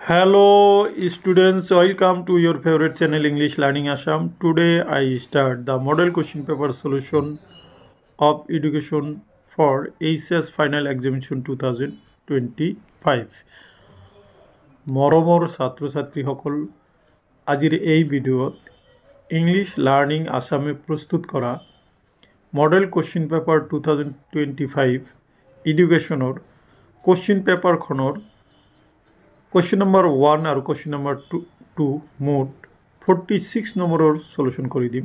Hello students, welcome to your favorite channel English Learning Assam. Today I start the model question paper solution of education for HS final examination 2025. মৰমৰ ছাত্ৰ ছাত্ৰীসকল, আজিৰ এই ভিডিঅ'ত English learning আসামে প্ৰস্তুত কৰা মডেল কুৱেশ্যন পেপাৰ 2025 এডুকেশ্যনৰ কুৱেশ্যন পেপাৰখনৰ question number 1 আৰু question number 2 মোট 46 নম্বৰৰ সলিউশন কৰি দিম।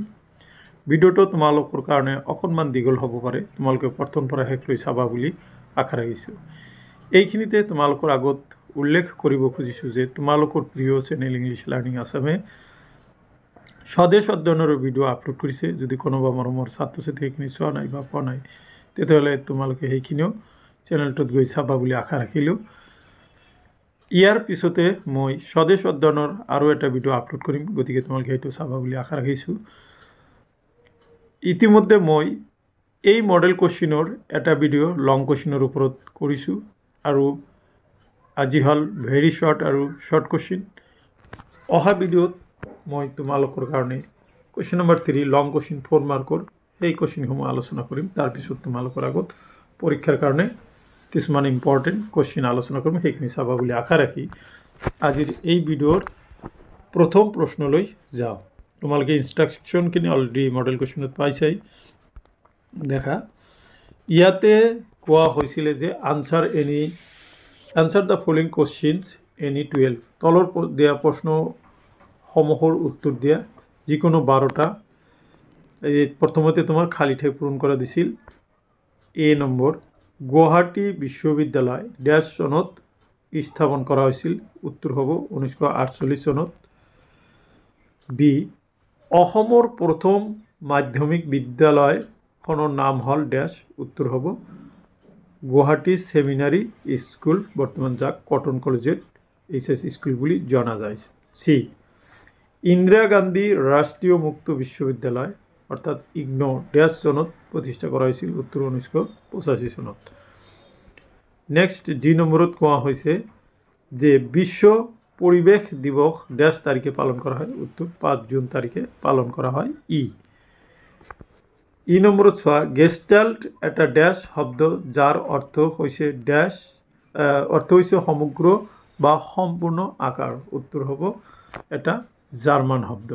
ভিডিওটো তোমালোকৰ কাৰণে অকনমান দীঘল হ'ব পাৰে, তোমালোকে প্ৰথম পৰা শেষলৈ চাবা বুলি আশা ৰাখিছো। এইখিনিতে তোমালোকৰ আগত উল্লেখ কৰিব খুজিছো যে তোমালোকৰ প্ৰিয় চেনেল ইংলিছ লাৰ্নিং আসামে স্বদেশ অধ্যয়নৰ ভিডিও আপলোড কৰিছে। যদি কোনোবা মৰমৰ ছাত্ৰ ছাত্ৰী এইখিনি চোৱা নাই বা পোৱা নাই, তেতিয়াহ'লে তোমালোকে সেইখিনিও চেনেলটোত গৈ চাবা বুলি আশা ৰাখিলো। ইয়াৰ পিছতে মই স্বদেশ অধ্যয়নৰ আৰু এটা ভিডিও আপলোড কৰিম, গতিকে তোমালোকে এইটো চাবা বুলি আশা ৰাখিছো। ইতিমধ্যে মই এই মডেল কোৱেশ্যনৰ এটা ভিডিও লং কোৱেশ্যনৰ ওপৰত কৰিছো আৰু আজি হল ভেৰি শৰ্ট আৰু শৰ্ট কোৱেশ্যন। অহা ভিডিওত মই তোমালোকৰ কাৰণে কোৱেশ্যন নম্বৰ 3 লং কোৱেশ্যন 4 মাৰ্কৰ এই কোৱেশ্যনসমূহ আলোচনা কৰিম। তাৰ পিছত তোমালোকৰ আগত পৰীক্ষাৰ কাৰণে কিছুমান ইম্পৰ্টেন্ট কোৱেশ্যন আলোচনা কৰিম, সেইখিনি চাবা বুলি আশা ৰাখি আজিৰ এই ভিডিওৰ প্ৰথম প্ৰশ্নলৈ যাওঁ। তোমালোকে ইনষ্ট্ৰাকশ্যনখিনি অলৰেডি মডেল কুৱেশ্যনত পাইছাই। দেখা ইয়াতে কোৱা হৈছিল যে আনসাৰ দ্য ফলোইং কোৱেশ্যনছ এনি 12, তলৰ দিয়া প্ৰশ্নসমূহৰ উত্তৰ দিয়া যিকোনো 12টা। প্ৰথমতে তোমাৰ খালি ঠাই পূৰণ কৰা দিছিল। এ নম্বৰ, গুৱাহাটী বিশ্ববিদ্যালয় ড্যাশ চনত স্থাপন কৰা হৈছিল, উত্তৰ হ'ব 1948 চনত। বি, অসমৰ প্ৰথম মাধ্যমিক বিদ্যালয়খনৰ নাম হল ড্যাশ, উত্তৰ হ'ব গুৱাহাটী ছেমিনাৰী স্কুল, বৰ্তমান যাক কটন কলেজিয়েট HS স্কুল বুলি জনা যায়। সি, ইন্দিৰা গান্ধী ৰাষ্ট্ৰীয় মুক্ত বিশ্ববিদ্যালয় অৰ্থাৎ ইগনো ড্যাশ চনত প্ৰতিষ্ঠা কৰা হৈছিল, উত্তৰ 1985 চনত। নেক্সট ডি নম্বৰত কোৱা হৈছে যে বিশ্ব পৰিৱেশ দিৱস ড্যাশ তাৰিখে পালন কৰা হয়, উত্তৰ 5 জুন তাৰিখে পালন কৰা হয়। ই নম্বৰত চোৱা, গেষ্টাল্ট এটা ড্যাশ শব্দ যাৰ অৰ্থ হৈছে ড্যাশ সমগ্ৰ বা সম্পূৰ্ণ আকাৰ, উত্তৰ হ'ব এটা জাৰ্মান শব্দ।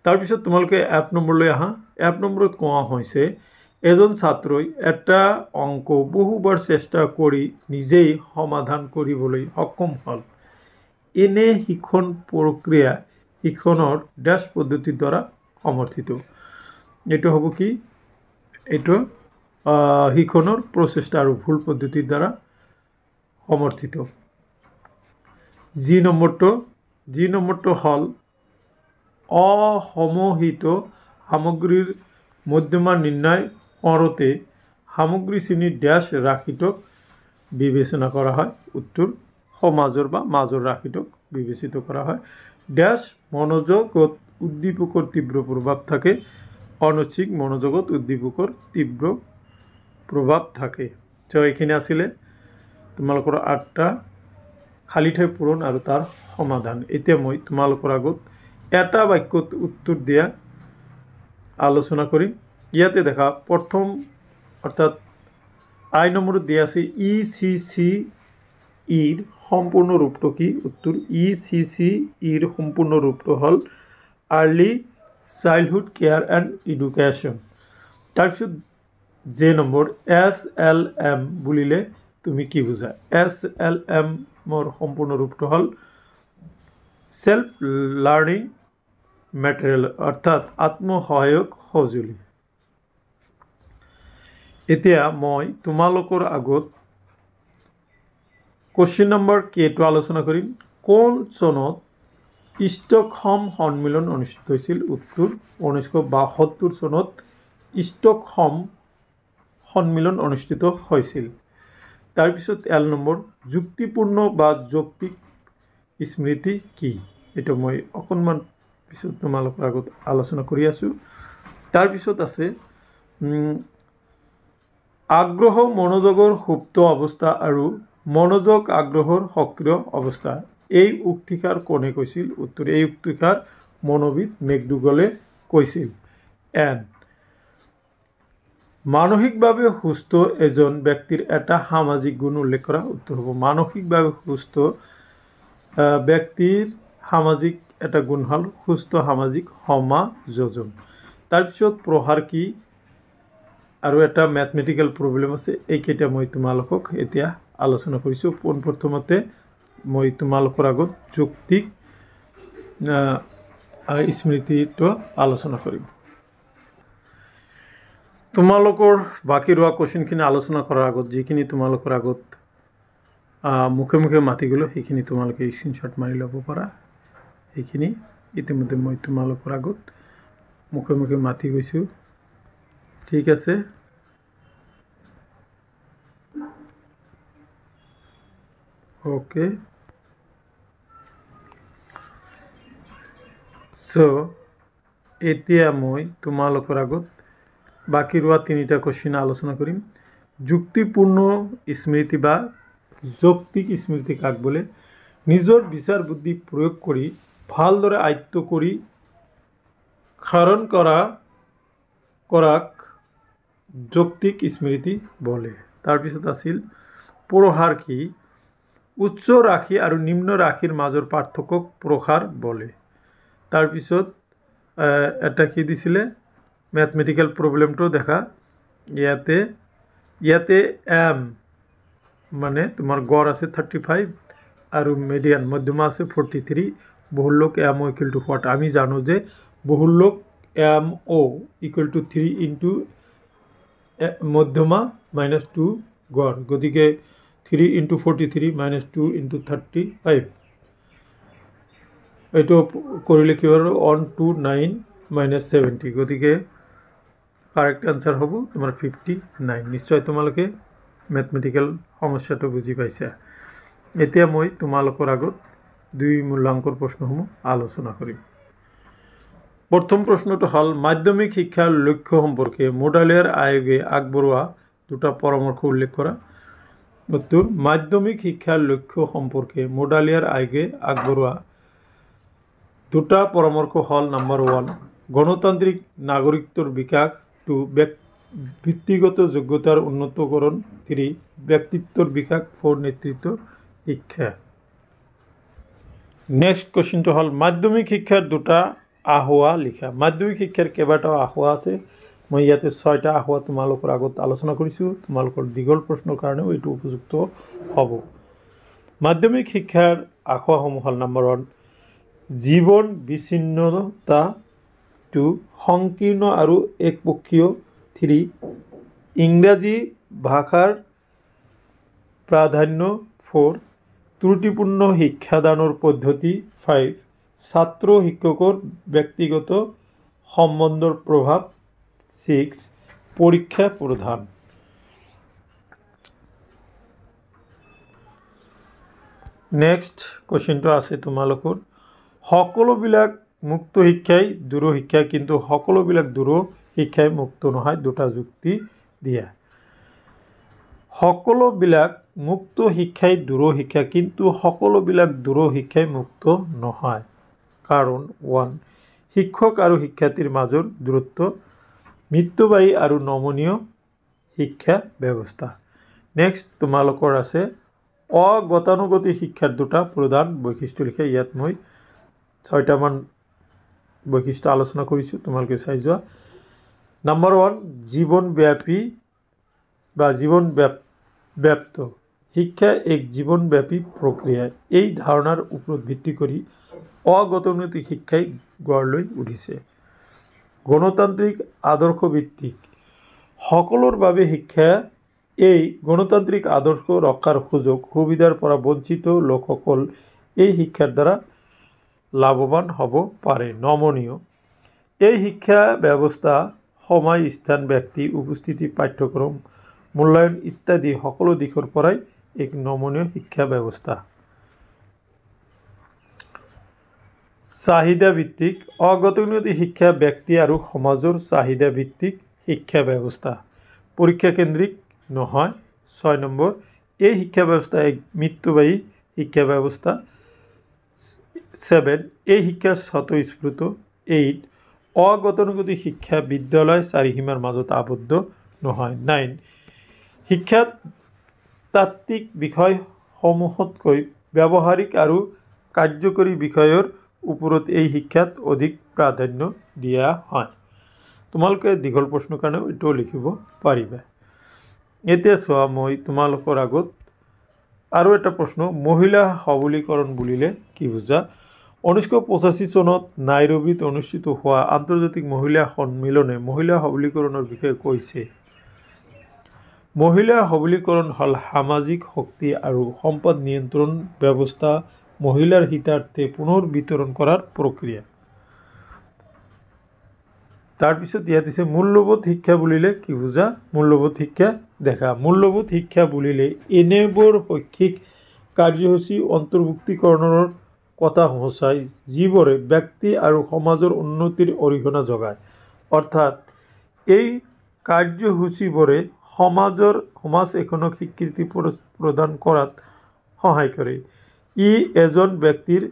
তাৰপিছত তোমালোকে এফ নম্বৰলৈ আহা। এফ নম্বৰত কোৱা হৈছে এজন ছাত্ৰই এটা অংক বহুবাৰ চেষ্টা কৰি নিজেই সমাধান কৰিবলৈ সক্ষম হল। এনে শিক্ষণ প্ৰক্ৰিয়া শিক্ষণৰ ড্যাশ পদ্ধতিৰ দ্বাৰা সমৰ্থিত। এইটো হ'ব কি? এইটো শিক্ষণৰ প্ৰচেষ্টা আৰু ভুল পদ্ধতিৰ দ্বাৰা সমৰ্থিত। জি নম্বৰটো হল অসমোহিত সামগ্ৰীৰ মধ্যমা নিৰ্ণয় কৰোঁতে সামগ্ৰী শ্ৰেণী ড্যাশ ৰাশিটোক বিবেচনা কৰা হয়, উত্তৰ সমাজৰ বা মাজৰ ৰাশিটোক বিবেচিত কৰা হয়। ড্যাশ মনোযোগত উদ্দীপকৰ তীব্ৰ প্ৰভাৱ থাকে, অনৈচ্ছিক মনোযোগত উদ্দীপকৰ তীব্ৰ প্ৰভাৱ থাকে। তো এইখিনি আছিলে তোমালোকৰ 8টা খালী ঠাই পূৰণ আৰু তাৰ সমাধান। এতিয়া মই তোমালোকৰ আগত এটা বাক্যত উত্তৰ দিয়া আলোচনা কৰিম। ইয়াতে দেখা প্ৰথম অৰ্থাৎ আই নম্বৰত দিয়া আছে ECC ইৰ সম্পূৰ্ণ ৰূপটো কি? উত্তৰ ECC ইৰ সম্পূৰ্ণ ৰূপটো হল early childhood care and education. তাৰপিছত জে নম্বৰ, SLM বুলিলে তুমি কি বুজা? SLM ৰ সম্পূৰ্ণ ৰূপটো হল সেল্ফ লাৰ্নিং মেটেৰিয়েল অৰ্থাৎ আত্মসহায়ক সঁজুলি। এতিয়া মই তোমালোকৰ আগত কোৱেশ্যন নম্বৰ কেটো আলোচনা কৰিম। কোন চনত ষ্টকহোম সন্মিলন অনুষ্ঠিত হৈছিল? উত্তৰ 1972 চনত ষ্টকহোম সন্মিলন অনুষ্ঠিত হৈছিল। তাৰপিছত এল নম্বৰ, যুক্তিপূৰ্ণ বা যৌক্তিক স্মৃতি কি? এইটো মই অকণমান পিছত তোমালোকৰ আগত আলোচনা কৰি আছোঁ। তাৰপিছত আছে আগ্ৰহ মনোযোগৰ সুপ্ত অৱস্থা আৰু মনোযোগ আগ্ৰহৰ সক্ৰিয় অৱস্থা এই উক্তিকাৰ কোনে কৈছিল উত্তৰ এই উক্তিকাৰ মনোবিদ মেকডুগলে কৈছিল এন মানসিকভাৱে সুস্থ এজন ব্যক্তিৰ এটা সামাজিক গুণ উল্লেখ কৰা উত্তৰ হ'ব মানসিকভাৱে সুস্থ ব্যক্তিৰ সামাজিক এটা গুণ হ'ল সুস্থ সামাজিক সমাযোজন তাৰপিছত প্ৰহাৰ কি আৰু এটা ম্যাথমেটিক্যাল প্ৰবলেম আছে এইকেইটা মই তোমালোকক এতিয়া আলোচনা কৰিছোঁ পোনপ্ৰথমতে মই তোমালোকৰ আগত যৌক্তিক স্মৃতিটো আলোচনা কৰিম তোমালোকৰ বাকি ৰোৱা কোৱেশ্চনখিনি আলোচনা কৰাৰ আগত যিখিনি তোমালোকৰ আগত মুখে মুখে মাতি গ'লো সেইখিনি তোমালোকে স্ক্ৰীনশ্বট মাৰি ল'ব পাৰা এইখিনি ইতিমধ্যে মই তোমালোকৰ আগত মুখে মুখে মাতি গৈছোঁ ঠিক আছে ওকে সো এতিয়া মই তোমালোকৰ আগত বাকি ৰোৱা তিনিটা কোৱেশ্চন আলোচনা কৰিম যুক্তিপূৰ্ণ স্মৃতি বা যৌক্তিক স্মৃতি কাক বোলে নিজৰ বিচাৰ বুদ্ধি প্ৰয়োগ কৰি ভালদৰে আয়ত্ত কৰি ধাৰণ কৰাক যৌক্তিক স্মৃতি বলে তাৰপিছত আছিল প্ৰসাৰ কি উচ্চ ৰাশি আৰু নিম্ন ৰাশিৰ মাজৰ পাৰ্থক্যক প্ৰসাৰ বলে তাৰপিছত এটা কি দিছিলে ম্যাথমেটিক্যাল প্ৰবলেমটো দেখা ইয়াতে এম মানে তোমাৰ গড় আছে 35 আৰু মিডিয়ান মধ্যমা আছে 43 বহুলক M O equal to what আমি জানো যে বহুলক M O equal to 3 into মধ্যমা -2 গড় গতিকে 3 ইনটু 43 -2 ইনটু 35 এইটো কৰিলে কি হ'ব 129 -70 গতিকে কাৰেক্ট আনসাৰ হব তোমাৰ 59 নিশ্চয় তোমালোকে ম্যাথমেটিক্যাল সমস্যাটো বুঝি পাইছা এতিয়া মই তোমালোকৰ আগত দুই মূল্যাঙ্কৰ প্ৰশ্নসমূহ আলোচনা কৰিম প্ৰথম প্ৰশ্নটো হ'ল মাধ্যমিক শিক্ষাৰ লক্ষ্য সম্পৰ্কে মোডালিয়াৰ আয়োগে আগবঢ়োৱা দুটা পৰামৰ্শ উল্লেখ কৰা উত্তৰ মাধ্যমিক শিক্ষাৰ লক্ষ্য সম্পৰ্কে মোডালিয়াৰ আয়োগে আগবঢ়োৱা দুটা পৰামৰ্শ হ'ল নাম্বাৰ 1 গণতান্ত্ৰিক নাগৰিকত্বৰ বিকাশ 2 ব্যক্তিগত যোগ্যতাৰ উন্নতকৰণ 3 ব্যক্তিত্বৰ বিকাশ 4 নেতৃত্ব শিক্ষা নেক্সট কোৱেশ্চনটো হ'ল মাধ্যমিক শিক্ষাৰ দুটা আহোৱা লিখা মাধ্যমিক শিক্ষাৰ কেইবাটাও আহোৱা আছে মই ইয়াতে 6টা আহোৱা তোমালোকৰ আগত আলোচনা কৰিছোঁ তোমালোকৰ দীঘল প্ৰশ্নৰ কাৰণে এইটো উপযুক্ত হ'ব মাধ্যমিক শিক্ষাৰ আহোৱাসমূহ হ'ল নাম্বাৰ 1 জীৱন বিচ্ছিন্নতা 2 সংকীৰ্ণ আৰু একপক্ষীয় 3 ইংৰাজী ভাষাৰ প্ৰাধান্য 4 ত্ৰুটিপূৰ্ণ শিক্ষাদানৰ পদ্ধতি 5 ছাত্ৰ শিক্ষকৰ ব্যক্তিগত সম্বন্ধৰ প্ৰভাৱ 6 পৰীক্ষা প্ৰধান নেক্সট কোৱেশ্চনটো আছে তোমালোকৰ সকলোবিলাক মুক্ত শিক্ষাই দূৰ শিক্ষা কিন্তু সকলোবিলাক দূৰ শিক্ষাই মুক্ত নহয় দুটা যুক্তি দিয়া সকলোবিলাক মুক্ত শিক্ষাই দূৰ শিক্ষা কিন্তু সকলোবিলাক দূৰ শিক্ষাই মুক্ত নহয় কাৰণ 1 শিক্ষক আৰু শিক্ষাৰ্থীৰ মাজৰ দূৰত্ব মিতব্যয়ী আৰু নমনীয় শিক্ষা ব্যৱস্থা নেক্সট তোমালোকৰ আছে অগতানুগতিক শিক্ষাৰ দুটা প্ৰধান বৈশিষ্ট্য লিখা ইয়াত মই 6টা মান বৈশিষ্ট্য আলোচনা কৰিছোঁ তোমালোকে চাই যোৱা নাম্বাৰ 1 জীৱনব্যাপী বা জীৱনব্যাপ্ত শিক্ষা এক জীৱনব্যাপী প্ৰক্ৰিয়া এই ধাৰণাৰ ওপৰত ভিত্তি কৰি অগতানুগতিক শিক্ষাই গঢ় লৈ উঠিছে গণতান্ত্ৰিক আদৰ্শ ভিত্তিক সকলৰ বাবে শিক্ষা এই গণতান্ত্ৰিক আদৰ্শ ৰক্ষাৰ সুযোগ সুবিধাৰ পৰা বঞ্চিত লোকসকল এই শিক্ষাৰ দ্বাৰা লাভৱান হ'ব পাৰে নমনীয় এই শিক্ষা ব্যৱস্থা সময় স্থান ব্যক্তি উপস্থিতি পাঠ্যক্ৰম মূল্যায়ন ইত্যাদি সকলো দিশৰ পৰাই এক নমনীয় শিক্ষা ব্যৱস্থা চাহিদা ভিত্তিক অগতানুগতিক শিক্ষা ব্যক্তি আৰু সমাজৰ চাহিদা ভিত্তিক শিক্ষা ব্যৱস্থা পৰীক্ষা কেন্দ্ৰিক নহয় 6 নম্বৰ এই শিক্ষা ব্যৱস্থা এক মৃত্যুবাহী শিক্ষা ব্যৱস্থা। 7 এই শিক্ষা স্বতঃস্ফূৰ্ত। 8 অগতানুগতিক শিক্ষা বিদ্যালয় চাৰিসীমাৰ মাজত আবদ্ধ নহয়। 9 শিক্ষাত তাত্ত্বিক বিষয়সমূহতকৈ ব্যৱহাৰিক আৰু কাৰ্যকৰী বিষয়ৰ ওপৰত এই শিক্ষাত অধিক প্ৰাধান্য দিয়া হয়। তোমালোকে দীঘল প্ৰশ্নৰ কাৰণে এইটোও লিখিব পাৰিবা। এতিয়া চোৱা, মই তোমালোকৰ আগত আৰু এটা প্ৰশ্ন, মহিলা সবলীকৰণ বুলিলে কি বুজা? 1985 চনত নাইৰোবিত অনুষ্ঠিত হোৱা আন্তৰ্জাতিক মহিলা সন্মিলনে মহিলা সবলীকৰণৰ বিষয়ে কৈছে। মহিলা সবলীকৰণ হ'ল সামাজিক শক্তি আৰু সম্পদ নিয়ন্ত্ৰণ ব্যৱস্থা মহিলাৰ হিতাৰ্থে পুনৰ বিতৰণ কৰাৰ প্ৰক্ৰিয়া। তাৰপিছত ইয়াত দিছে মূল্যবোধ শিক্ষা বুলিলে কি বুজা? মূল্যবোধ শিক্ষা দেখা। মূল্যবোধ শিক্ষা বুলিলে এনেবোৰ শৈক্ষিক কাৰ্যসূচী অন্তৰ্ভুক্তিকৰণৰ কথা সূচায় যিবোৰে ব্যক্তি আৰু সমাজৰ উন্নতিৰ অৰিহণা যোগায়। অৰ্থাৎ এই কাৰ্যসূচীবোৰে সমাজ এখনক স্বীকৃতি প্ৰদান কৰাত সহায় কৰে। ই এজন ব্যক্তিৰ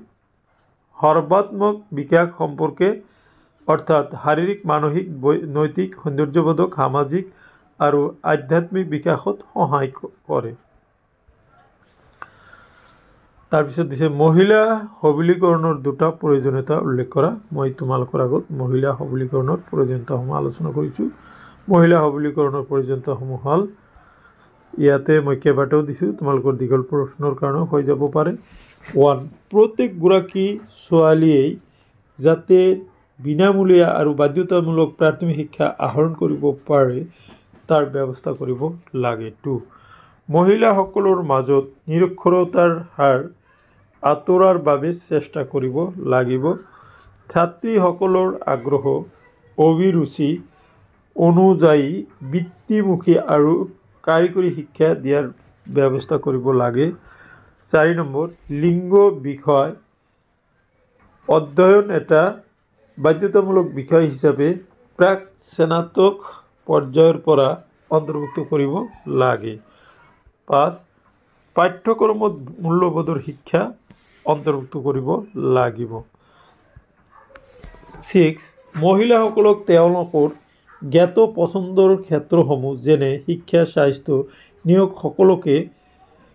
সৰ্বাত্মক বিকাশ সম্পৰ্কে অৰ্থাৎ শাৰীৰিক, মানসিক, নৈতিক, সৌন্দৰ্যবোধক, সামাজিক আৰু আধ্যাত্মিক বিকাশত সহায় কৰে। তাৰপিছত দিছে মহিলা সবলীকৰণৰ দুটা প্ৰয়োজনীয়তা উল্লেখ কৰা। মই তোমালোকৰ আগত মহিলা সবলীকৰণৰ প্ৰয়োজনীয়তাসমূহ আলোচনা কৰিছোঁ। মহিলা সবলীকৰণৰ প্ৰয়োজনীয়তাসমূহ হ'ল, ইয়াতে মই কেইবাটাও দিছোঁ, তোমালোকৰ দীঘল প্ৰশ্নৰ কাৰণেও হৈ যাব পাৰে। 1 প্ৰত্যেকগৰাকী ছোৱালীয়েই যাতে বিনামূলীয়া আৰু বাধ্যতামূলক প্ৰাথমিক শিক্ষা আহৰণ কৰিব পাৰে তাৰ ব্যৱস্থা কৰিব লাগে। 2 মহিলাসকলৰ মাজত নিৰক্ষৰতাৰ হাৰ আঁতৰাৰ বাবে চেষ্টা কৰিব লাগিব। ছাত্ৰীসকলৰ আগ্ৰহ, অভিৰুচি অনুযায়ী বৃত্তিমুখী আৰু কাৰিকৰী শিক্ষা দিয়াৰ ব্যৱস্থা কৰিব লাগে। 4 লিংগ বিষয় অধ্যয়ন এটা বাধ্যতামূলক বিষয় হিচাপে প্ৰাক স্নাতক পৰ্যায়ৰ পৰা অন্তৰ্ভুক্ত কৰিব লাগে। 5 পাঠ্যক্ৰমত মূল্যবোধৰ শিক্ষা অন্তৰ্ভুক্ত কৰিব লাগিব। 6 মহিলাসকলক তেওঁলোকৰ জ্ঞাত পচন্দৰ ক্ষেত্ৰসমূহ যেনে শিক্ষা, স্বাস্থ্য, নিয়োগ সকলোকে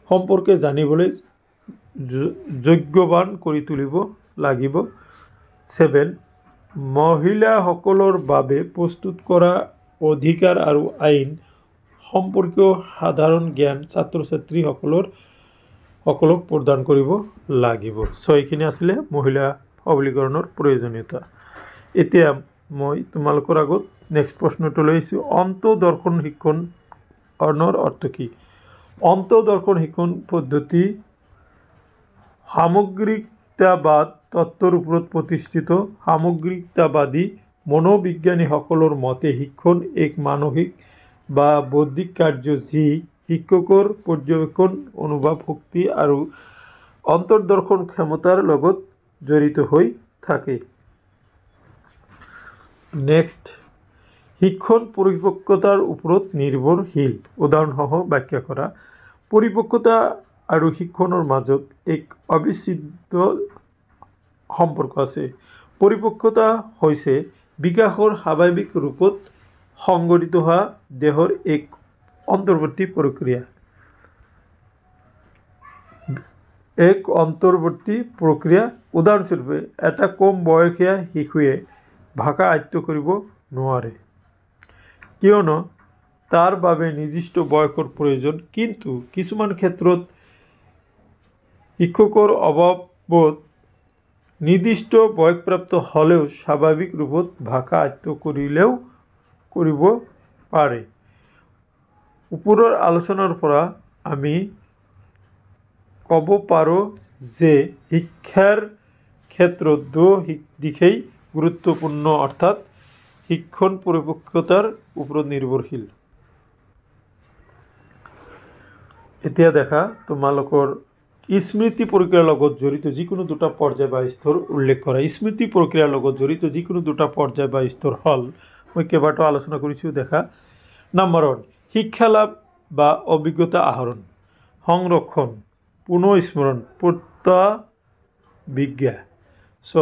সম্পৰ্কে জানিবলৈ যোগ্যৱান কৰি তুলিব লাগিব। 7 মহিলাসকলৰ বাবে প্ৰস্তুত কৰা অধিকাৰ আৰু আইন সম্পৰ্কীয় সাধাৰণ জ্ঞান ছাত্ৰ-ছাত্ৰীসকলক প্ৰদান কৰিব লাগিব। 6 এইখিনি আছিলে মহিলা সবলীকৰণৰ প্ৰয়োজনীয়তা। এতিয়া মই তোমালোকৰ আগত নেক্সট প্ৰশ্নটো লৈ আহিছোঁ। অন্তৰ্দৰ্শন শিক্ষণৰ অৰ্থ কি? অন্তৰ্দৰ্শন শিক্ষণ পদ্ধতি সামগ্ৰিকতাবাদ তত্ত্বৰ ওপৰত প্ৰতিষ্ঠিত। সামগ্ৰিকতাবাদী মনোবিজ্ঞানীসকলৰ মতে শিক্ষণ এক মানসিক বা বৌদ্ধিক কাৰ্য যি শিক্ষকৰ পৰ্যবেক্ষণ, অনুভৱ শক্তি আৰু অন্তৰ্দৰ্শন ক্ষমতাৰ লগত জড়িত হৈ থাকে। নেক্সট, শিক্ষণ পৰিপক্কতাৰ ওপৰত নিৰ্ভৰশীল। উদাহৰণসহ ব্যাখ্যা কৰা। পৰিপক্কতা আৰু শিক্ষণৰ মাজত এক অবিচ্ছেদ্য সম্পৰ্ক আছে। পৰিপক্কতা হৈছে বিকাশৰ স্বাভাৱিক ৰূপত সংঘটিত হোৱা দেহৰ এক অন্তৰ্বৰ্তী প্ৰক্ৰিয়া। উদাহৰণস্বৰূপে এটা কম বয়সীয়া শিশুৱে ভাষা আয়ত্ত কৰিব নোৱাৰে কিয়নো তাৰ বাবে নিৰ্দিষ্ট বয়সৰ প্ৰয়োজন, কিন্তু কিছুমান ক্ষেত্ৰত শিক্ষকৰ অভাৱত নিৰ্দিষ্ট বয়সপ্ৰাপ্ত হ'লেও স্বাভাৱিক ৰূপত ভাষা আয়ত্ত কৰিব পাৰে। ওপৰৰ আলোচনাৰ পৰা আমি ক'ব পাৰোঁ যে শিক্ষাৰ ক্ষেত্ৰত দুয়ো দিশেই গুৰুত্বপূৰ্ণ, অৰ্থাৎ শিক্ষণ পৰিপক্কতাৰ ওপৰত নিৰ্ভৰশীল। এতিয়া দেখা, তোমালোকৰ স্মৃতি প্ৰক্ৰিয়াৰ লগত জড়িত যিকোনো দুটা পৰ্যায় বা স্তৰ উল্লেখ কৰা। স্মৃতি প্ৰক্ৰিয়াৰ লগত জড়িত যিকোনো দুটা পৰ্যায় বা স্তৰ হ'ল, মই কেইবাটাও আলোচনা কৰিছোঁ দেখা। নম্বৰ 1 শিক্ষা লাভ বা অভিজ্ঞতা আহৰণ। সংৰক্ষণ পুনঃস্মৰণ প্ৰত্যাবিজ্ঞা সো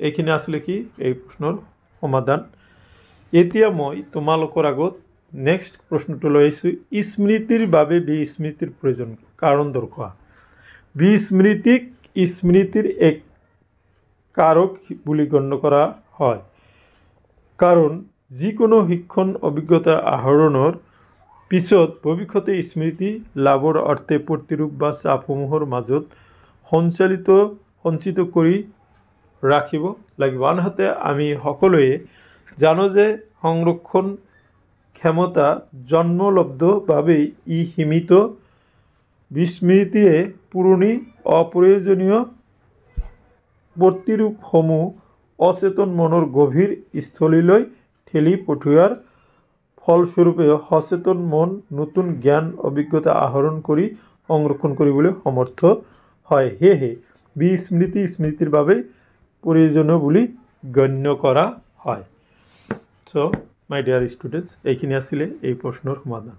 এইখিনি আসলে কি এই প্ৰশ্নৰ সমাধান এতিয়া মই তোমালোকৰ আগত নেক্সট প্ৰশ্নটো লৈ আহিছোঁ স্মৃতিৰ বাবে বিস্মৃতিৰ প্ৰয়োজন কাৰণ দৰ্শোৱা বিস্মৃতিক স্মৃতিৰ এক কাৰক বুলি গণ্য কৰা হয় কাৰণ যিকোনো শিক্ষণ অভিজ্ঞতা আহৰণৰ পিছত ভৱিষ্যতে স্মৃতি লাভৰ অৰ্থে প্ৰতিৰূপ বা চাপসমূহৰ মাজত সঞ্চিত কৰি ৰাখিব লাগিব আনহাতে আমি সকলোৱে জানো যে সংৰক্ষণ ক্ষমতা জন্মলব্ধভাৱেই ই সীমিত বিস্মৃতিয়ে পুৰণি অপ্ৰয়োজনীয় প্ৰতিৰূপসমূহ অচেতন মনৰ গভীৰ স্থলীলৈ ঠেলি পঠিওৱাৰ ফলস্বৰূপে সচেতন মন নতুন জ্ঞান অভিজ্ঞতা আহৰণ কৰি সংৰক্ষণ কৰিবলৈ সমৰ্থ হয় সেয়েহে বিস্মৃতি স্মৃতিৰ বাবে প্ৰয়োজনীয় বুলি গণ্য কৰা হয় সো মাই ডিয়াৰ ষ্টুডেণ্টছ এইখিনি আছিলে এই প্ৰশ্নৰ সমাধান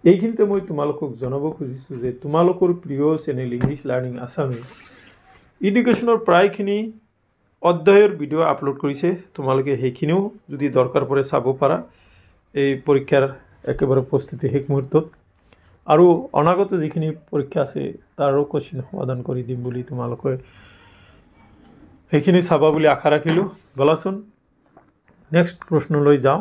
এইখিনিতে মই তোমালোকক জনাব খুজিছোঁ যে তোমালোকৰ প্ৰিয় চেনেল ইংলিছ লাৰ্নিং আছামী এডুকেশ্যনৰ প্ৰায়খিনি অধ্যায়ৰ ভিডিঅ' আপলোড কৰিছে তোমালোকে সেইখিনিও যদি দৰকাৰ পৰে চাব পাৰা এই পৰীক্ষাৰ একেবাৰে প্ৰস্তুতি শেষ মুহূৰ্তত আৰু অনাগত যিখিনি পৰীক্ষা আছে তাৰো কোৱেশ্চন সমাধান কৰি দিম বুলি তোমালোকে সেইখিনি চাবা বুলি আশা ৰাখিলোঁ বলাচোন নেক্সট প্ৰশ্নলৈ যাওঁ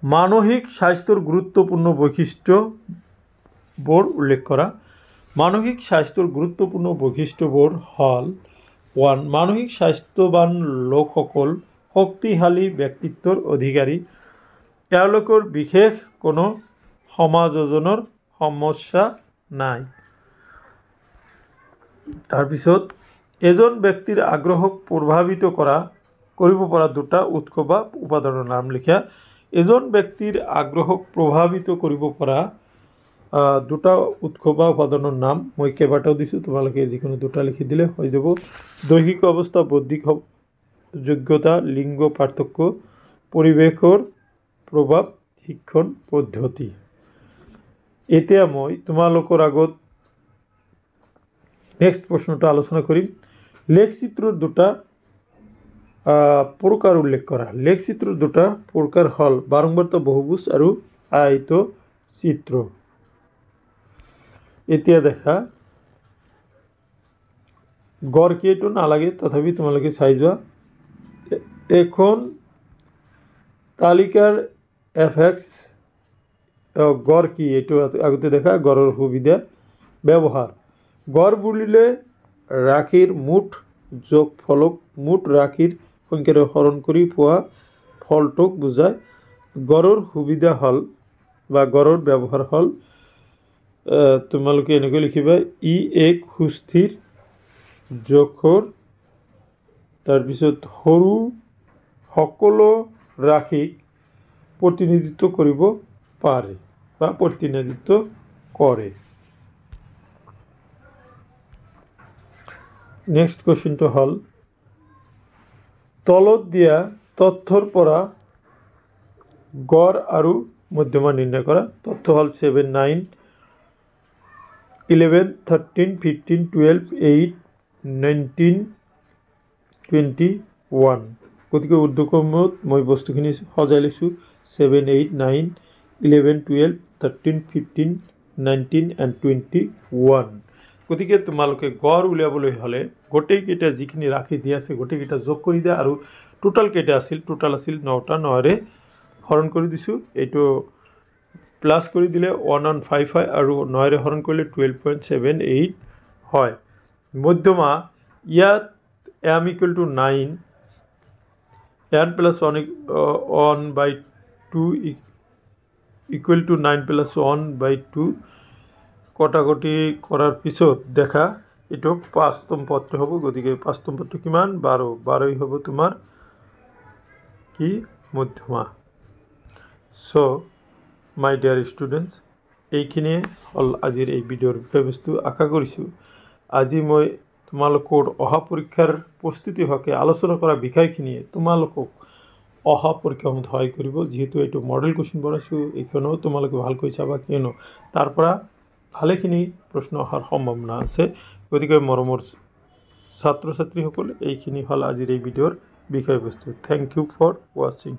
মানসিক স্বাস্থ্যৰ গুৰুত্বপূৰ্ণ বৈশিষ্ট্যবোৰ উল্লেখ কৰা মানসিক স্বাস্থ্যৰ গুৰুত্বপূৰ্ণ বৈশিষ্ট্যবোৰ হ'ল 1 মানসিক স্বাস্থ্যৱান লোকসকল শক্তিশালী ব্যক্তিত্বৰ অধিকাৰী তেওঁলোকৰ বিশেষ কোনো সমাযোজনৰ সমস্যা নাই তাৰপিছত এজন ব্যক্তিৰ আগ্ৰহক প্ৰভাৱিত কৰিব পৰা দুটা উৎস বা উপাদানৰ নাম লিখা এজন ব্যক্তিৰ আগ্ৰহক প্ৰভাৱিত কৰিব পৰা দুটা উৎস বা উপাদানৰ নাম মই কেইবাটাও দিছোঁ তোমালোকে যিকোনো দুটা লিখি দিলে হৈ যাব দৈহিক অৱস্থা বৌদ্ধিক যোগ্যতা লিংগ পাৰ্থক্য পৰিৱেশৰ প্ৰভাৱ শিক্ষণ পদ্ধতি এতিয়া মই তোমালোকৰ আগত নেক্সট প্ৰশ্নটো আলোচনা কৰিম লেখচিত্ৰৰ দুটা প্ৰকাৰ উল্লেখ কৰা লেখচিত্ৰৰ দুটা প্ৰকাৰ হ'ল বাৰম্বাৰতা বহুভুজ আৰু আয়ত চিত্ৰ এতিয়া দেখা গড় কি এইটো নালাগে তথাপি তোমালোকে চাই যোৱা এখন তালিকাৰ এফএক্স গড় কি এইটো আগতে দেখা গড়ৰ সুবিধা ব্যৱহাৰ গড় বুলিলে ৰাশিৰ মুঠ যোগফলক মুঠ ৰাশিৰ সংখ্যাৰে হৰণ কৰি পোৱা ফলটোক বুজায় গড়ৰ সুবিধা হ'ল বা গড়ৰ ব্যৱহাৰ হ'ল তোমালোকে এনেকৈ লিখিবা ই এক সুস্থিৰ জোখৰ তাৰপিছত সৰু সকলো ৰাশিক প্ৰতিনিধিত্ব কৰিব পাৰে বা প্ৰতিনিধিত্ব কৰে নেক্সট কোৱেশ্চনটো হ'ল তলত দিয়া তথ্যৰ পৰা গড় আৰু মধ্যমা নিৰ্ণয় কৰা তথ্য হ'ল 7 9 11 13 15 12 8 19 21 গতিকে উৰ্ধক্ৰমত মই বস্তুখিনি সজাই লৈছোঁ 7 8 9 11 12 13 15 19 and 21 গতিকে তোমালোকে গড় উলিয়াবলৈ হ'লে গোটেইকেইটা যিখিনি ৰাশি দিয়া আছে গোটেইকেইটা যোগ কৰি দিয়া আৰু টোটাল কেইটা আছিল টোটাল আছিল 9টা 9ৰে হৰণ কৰি দিছোঁ এইটো প্লাছ কৰি দিলে 1155 আৰু 9ৰে হৰণ কৰিলে 12.78 হয় মধ্যমা ইয়াত m equal to 9 n plus 1 by 2 equal to 9 plus 1 by 2 কটাকটি কৰাৰ পিছত দেখা এইটো 5তম পদটো হ'ব গতিকে 5তম পদটো কিমান 12 হ'ব তোমাৰ কি মধ্যমা সো মাই ডিয়াৰ ষ্টুডেণ্টছ এইখিনিয়ে হ'ল আজিৰ এই ভিডিঅ'ৰ বিষয়বস্তু আশা কৰিছোঁ আজি মই তোমালোকৰ অহা পৰীক্ষাৰ প্ৰস্তুতি হোৱাকে আলোচনা কৰা বিষয়খিনিয়ে তোমালোকক অহা পৰীক্ষাসমূহত সহায় কৰিব যিহেতু এইটো মডেল কুৱেশ্যন বনাইছোঁ এইখনো তোমালোকে ভালকৈ চাবা কিয়নো তাৰ পৰা ভালেখিনি প্ৰশ্ন অহাৰ সম্ভাৱনা আছে। গতিকে মৰমৰ ছাত্ৰ ছাত্ৰীসকল, এইখিনি হ'ল আজিৰ এই ভিডিঅ'ৰ বিষয়বস্তু। থেংক ইউ ফৰ ৱাচিং।